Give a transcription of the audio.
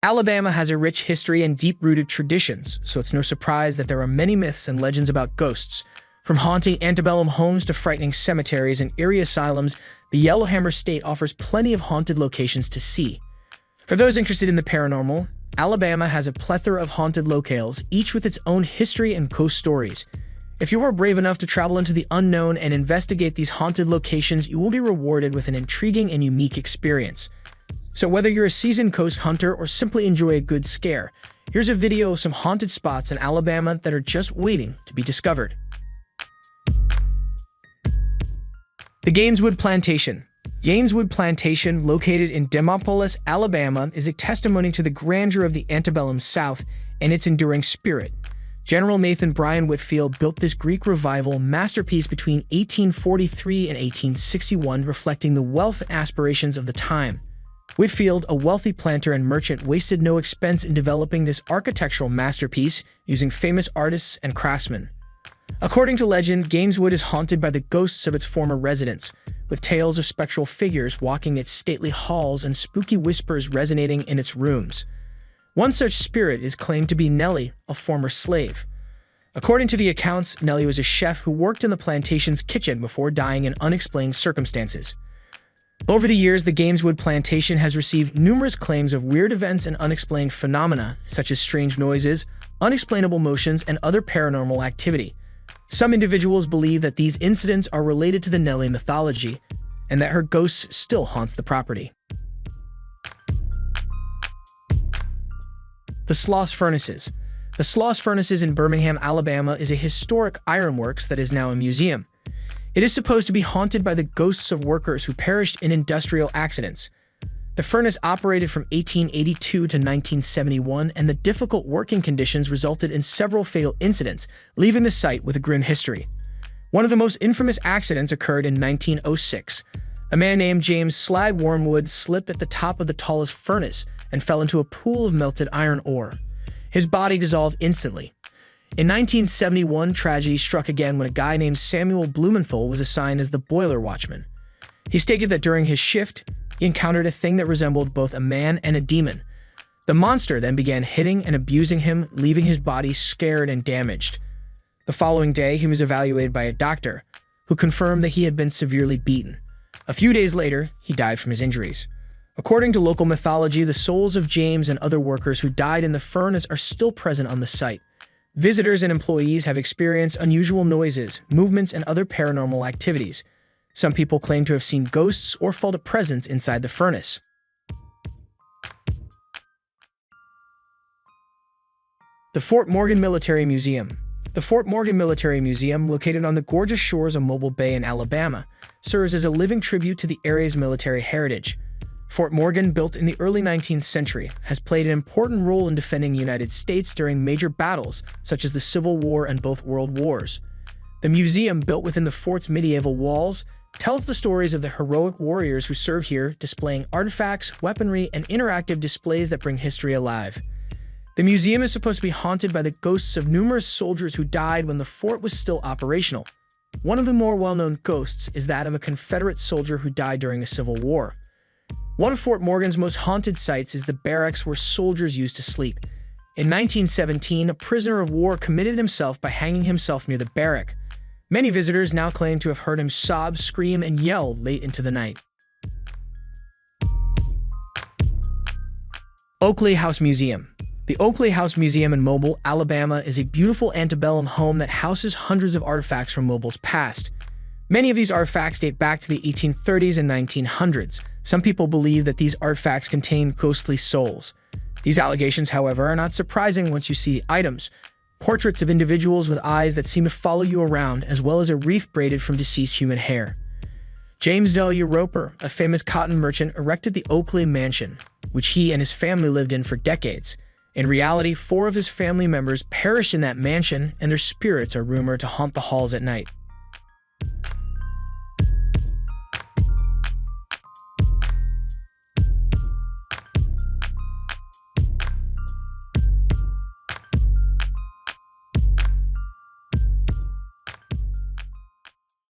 Alabama has a rich history and deep-rooted traditions, so it's no surprise that there are many myths and legends about ghosts. From haunting antebellum homes to frightening cemeteries and eerie asylums, the Yellowhammer State offers plenty of haunted locations to see. For those interested in the paranormal, Alabama has a plethora of haunted locales, each with its own history and ghost stories. If you are brave enough to travel into the unknown and investigate these haunted locations, you will be rewarded with an intriguing and unique experience. So whether you're a seasoned ghost hunter or simply enjoy a good scare, here's a video of some haunted spots in Alabama that are just waiting to be discovered. The Gaineswood Plantation. Gaineswood Plantation, located in Demopolis, Alabama, is a testimony to the grandeur of the antebellum South and its enduring spirit. General Nathan Bryan Whitfield built this Greek revival masterpiece between 1843 and 1861, reflecting the wealth and aspirations of the time. Whitfield, a wealthy planter and merchant, wasted no expense in developing this architectural masterpiece using famous artists and craftsmen. According to legend, Gaineswood is haunted by the ghosts of its former residents, with tales of spectral figures walking its stately halls and spooky whispers resonating in its rooms. One such spirit is claimed to be Nellie, a former slave. According to the accounts, Nellie was a chef who worked in the plantation's kitchen before dying in unexplained circumstances. Over the years, the Gaineswood Plantation has received numerous claims of weird events and unexplained phenomena, such as strange noises, unexplainable motions, and other paranormal activity. Some individuals believe that these incidents are related to the Nellie mythology, and that her ghost still haunts the property. The Sloss Furnaces. The Sloss Furnaces in Birmingham, Alabama is a historic ironworks that is now a museum. It is supposed to be haunted by the ghosts of workers who perished in industrial accidents. The furnace operated from 1882 to 1971, and the difficult working conditions resulted in several fatal incidents, leaving the site with a grim history. One of the most infamous accidents occurred in 1906. A man named James Slag Wormwood slipped at the top of the tallest furnace and fell into a pool of melted iron ore. His body dissolved instantly. In 1971, tragedy struck again when a guy named Samuel Blumenthal was assigned as the boiler watchman. He stated that during his shift, he encountered a thing that resembled both a man and a demon. The monster then began hitting and abusing him, leaving his body scared and damaged. The following day, he was evaluated by a doctor, who confirmed that he had been severely beaten. A few days later, he died from his injuries. According to local mythology, the souls of James and other workers who died in the furnace are still present on the site. Visitors and employees have experienced unusual noises, movements, and other paranormal activities. Some people claim to have seen ghosts or felt a presence inside the furnace. The Fort Morgan Military Museum. The Fort Morgan Military Museum, located on the gorgeous shores of Mobile Bay in Alabama, serves as a living tribute to the area's military heritage. Fort Morgan, built in the early 19th century, has played an important role in defending the United States during major battles such as the Civil War and both World Wars. The museum, built within the fort's medieval walls, tells the stories of the heroic warriors who served here, displaying artifacts, weaponry, and interactive displays that bring history alive. The museum is supposed to be haunted by the ghosts of numerous soldiers who died when the fort was still operational. One of the more well-known ghosts is that of a Confederate soldier who died during the Civil War. One of Fort Morgan's most haunted sites is the barracks where soldiers used to sleep. In 1917, a prisoner of war committed himself by hanging himself near the barrack. Many visitors now claim to have heard him sob, scream, and yell late into the night. Oakley House Museum. The Oakley House Museum in Mobile, Alabama is a beautiful antebellum home that houses hundreds of artifacts from Mobile's past. Many of these artifacts date back to the 1830s and 1900s. Some people believe that these artifacts contain ghostly souls. These allegations, however, are not surprising once you see the items. Portraits of individuals with eyes that seem to follow you around, as well as a wreath braided from deceased human hair. James W. Roper, a famous cotton merchant, erected the Oakley Mansion, which he and his family lived in for decades. In reality, 4 of his family members perished in that mansion, and their spirits are rumored to haunt the halls at night.